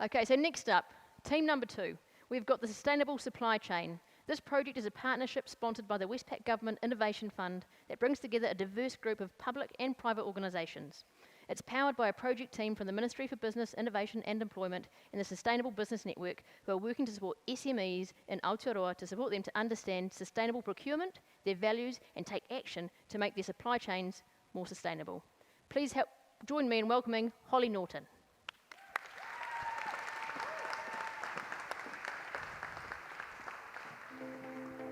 Okay, so next up, team number 2. We've got the Sustainable Supply Chain. This project is a partnership sponsored by the Westpac Government Innovation Fund that brings together a diverse group of public and private organisations. It's powered by a project team from the Ministry for Business, Innovation and Employment and the Sustainable Business Network, who are working to support SMEs in Aotearoa to support them to understand sustainable procurement, their values, and take action to make their supply chains more sustainable. Please join me in welcoming Holly Norton.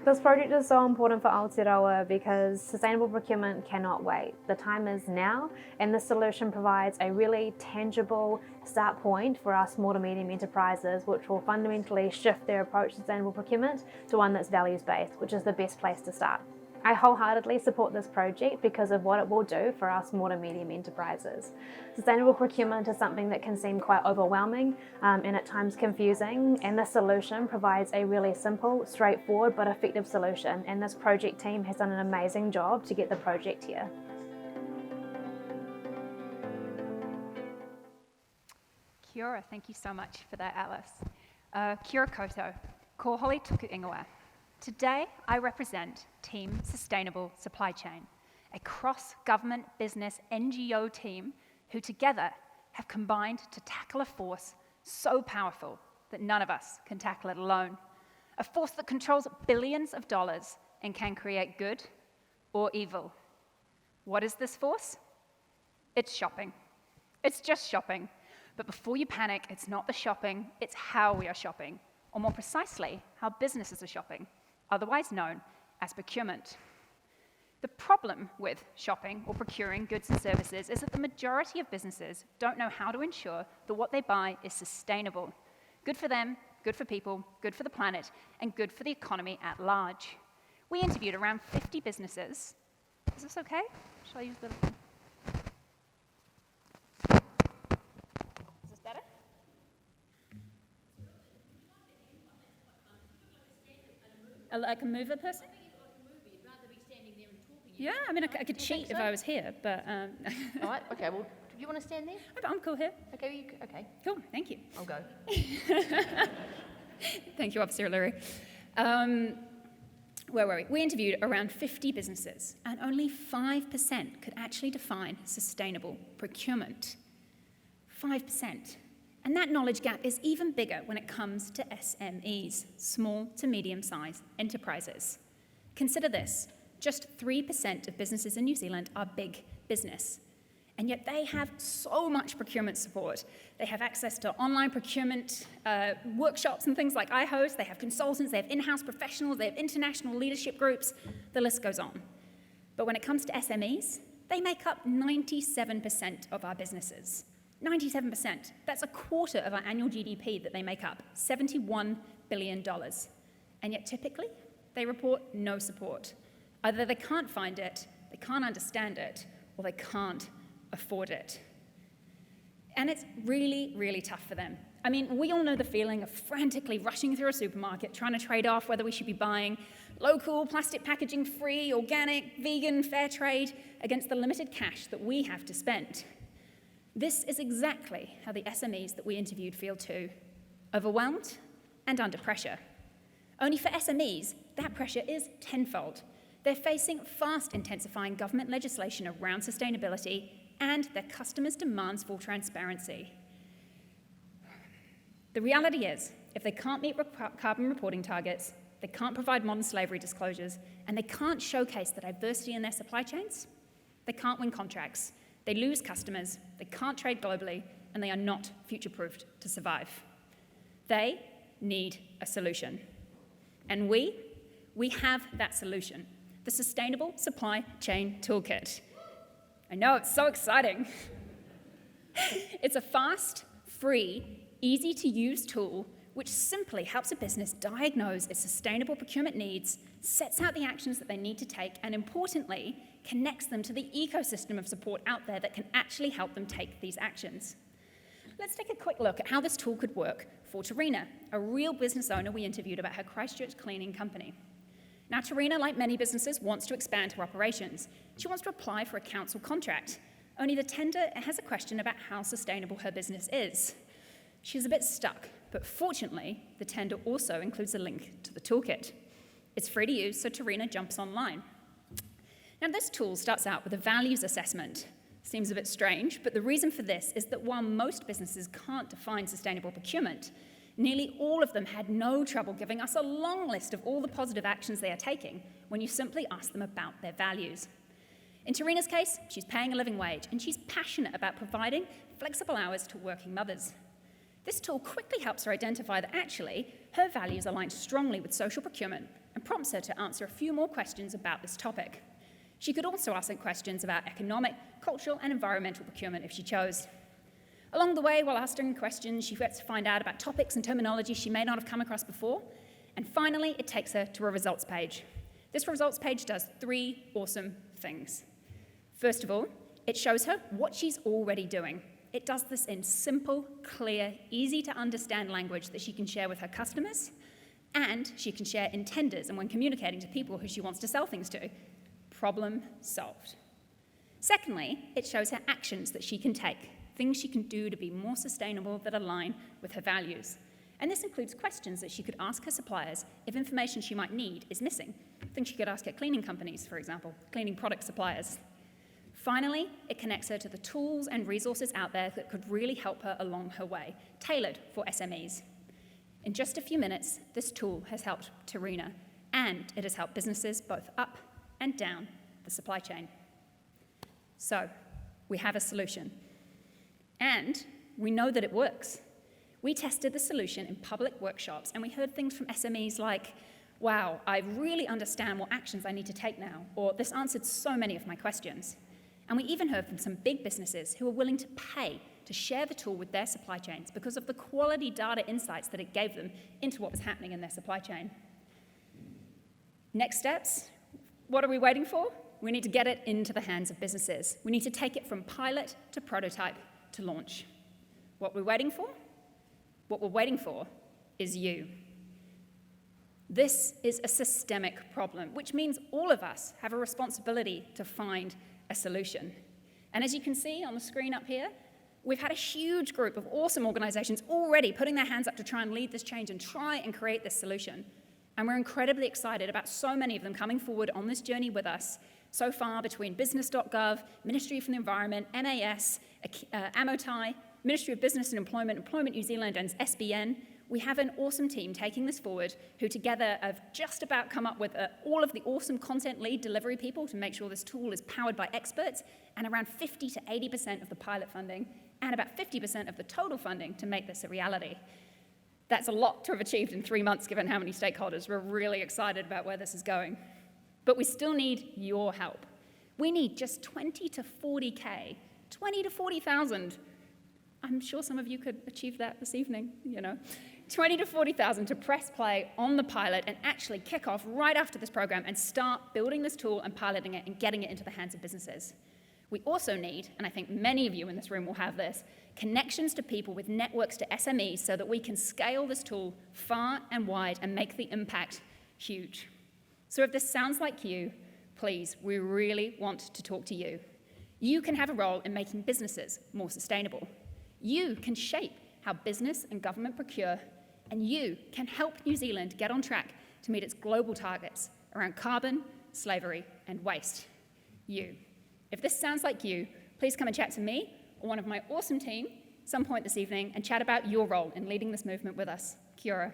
This project is so important for Aotearoa because sustainable procurement cannot wait. The time is now, and this solution provides a really tangible start point for our small to medium enterprises, which will fundamentally shift their approach to sustainable procurement to one that's values-based, which is the best place to start. I wholeheartedly support this project because of what it will do for our small to medium enterprises. Sustainable procurement is something that can seem quite overwhelming and at times confusing, and this solution provides a really simple, straightforward but effective solution, and this project team has done an amazing job to get the project here. Kia ora, thank you so much for that, Alice. Kia ora koutou, ko Holly tuku ingoa. Today, I represent Team Sustainable Supply Chain, a cross-government business NGO team who together have combined to tackle a force so powerful that none of us can tackle it alone. A force that controls billions of dollars and can create good or evil. What is this force? It's shopping. It's just shopping. But before you panic, it's not the shopping, it's how we are shopping, or more precisely, how businesses are shopping, otherwise known as procurement. The problem with shopping or procuring goods and services is that the majority of businesses don't know how to ensure that what they buy is sustainable. Good for them, good for people, good for the planet, and good for the economy at large. We interviewed around 50 businesses. Is this okay? Shall I use the... Is this better? Like a mover person? Yeah, I mean, I could cheat if I was here, but... All right, okay, well, do you want to stand there? I'm cool here. Okay, okay. Cool, thank you. I'll go. Thank you, Officer O'Leary. Where were we? We interviewed around 50 businesses, and only 5% could actually define sustainable procurement. 5%. And that knowledge gap is even bigger when it comes to SMEs, small to medium-sized enterprises. Consider this, just 3% of businesses in New Zealand are big business, and yet they have so much procurement support. They have access to online procurement workshops and things like I host, they have consultants, they have in-house professionals, they have international leadership groups, the list goes on. But when it comes to SMEs, they make up 97% of our businesses. 97%. That's a quarter of our annual GDP that they make up, $71 billion. And yet typically, they report no support. Either they can't find it, they can't understand it, or they can't afford it. And it's really, really tough for them. I mean, we all know the feeling of frantically rushing through a supermarket, trying to trade off whether we should be buying local, plastic packaging free, organic, vegan, fair trade, against the limited cash that we have to spend. This is exactly how the SMEs that we interviewed feel too, overwhelmed and under pressure. Only for SMEs, that pressure is tenfold. They're facing fast intensifying government legislation around sustainability and their customers' demands for transparency. The reality is, if they can't meet carbon reporting targets, they can't provide modern slavery disclosures, and they can't showcase the diversity in their supply chains, they can't win contracts. They lose customers, they can't trade globally, and they are not future-proofed to survive. They need a solution. And we have that solution, the Sustainable Supply Chain Toolkit. I know, it's so exciting. It's a fast, free, easy-to-use tool which simply helps a business diagnose its sustainable procurement needs, sets out the actions that they need to take, and importantly, connects them to the ecosystem of support out there that can actually help them take these actions. Let's take a quick look at how this tool could work for Tarina, a real business owner we interviewed about her Christchurch cleaning company. Now, Tarina, like many businesses, wants to expand her operations. She wants to apply for a council contract, only the tender has a question about how sustainable her business is. She was a bit stuck, but fortunately, the tender also includes a link to the toolkit. It's free to use, so Tarina jumps online. Now, this tool starts out with a values assessment. Seems a bit strange, but the reason for this is that while most businesses can't define sustainable procurement, nearly all of them had no trouble giving us a long list of all the positive actions they are taking when you simply ask them about their values. In Tarina's case, she's paying a living wage, and she's passionate about providing flexible hours to working mothers. This tool quickly helps her identify that actually her values align strongly with social procurement and prompts her to answer a few more questions about this topic. She could also ask some questions about economic, cultural, and environmental procurement if she chose. Along the way, while asking questions, she gets to find out about topics and terminology she may not have come across before. And finally, it takes her to a results page. This results page does 3 awesome things. First of all, it shows her what she's already doing. It does this in simple, clear, easy to understand language that she can share with her customers, and she can share in tenders and when communicating to people who she wants to sell things to. Problem solved. Secondly, it shows her actions that she can take, things she can do to be more sustainable that align with her values. And this includes questions that she could ask her suppliers if information she might need is missing. Things she could ask her cleaning companies, for example, cleaning product suppliers. Finally, it connects her to the tools and resources out there that could really help her along her way, tailored for SMEs. In just a few minutes, this tool has helped Tarina, and it has helped businesses both up and down the supply chain. So, we have a solution. And we know that it works. We tested the solution in public workshops, and we heard things from SMEs like, wow, I really understand what actions I need to take now, or this answered so many of my questions. And we even heard from some big businesses who were willing to pay to share the tool with their supply chains because of the quality data insights that it gave them into what was happening in their supply chain. Next steps, what are we waiting for? We need to get it into the hands of businesses. We need to take it from pilot to prototype to launch. What we're waiting for? What we're waiting for is you. This is a systemic problem, which means all of us have a responsibility to find a solution. And as you can see on the screen up here, we've had a huge group of awesome organizations already putting their hands up to try and lead this change and try and create this solution. And we're incredibly excited about so many of them coming forward on this journey with us. So far, between business.gov, Ministry for the Environment, MAS, Amotai, Ministry of Business and Employment, Employment New Zealand, and SBN, we have an awesome team taking this forward who together have just about come up with all of the awesome content lead delivery people to make sure this tool is powered by experts, and around 50 to 80% of the pilot funding, and about 50% of the total funding to make this a reality. That's a lot to have achieved in 3 months, given how many stakeholders. We're really excited about where this is going. But we still need your help. We need just 20 to 40K, 20 to 40,000. I'm sure some of you could achieve that this evening, 20 to 40,000 to press play on the pilot and actually kick off right after this program and start building this tool and piloting it and getting it into the hands of businesses. We also need, and I think many of you in this room will have this, connections to people with networks to SMEs so that we can scale this tool far and wide and make the impact huge. So if this sounds like you, please, we really want to talk to you. You can have a role in making businesses more sustainable. You can shape how business and government procure, and you can help New Zealand get on track to meet its global targets around carbon, slavery, and waste. You. If this sounds like you, please come and chat to me or one of my awesome team some point this evening and chat about your role in leading this movement with us. Kia ora.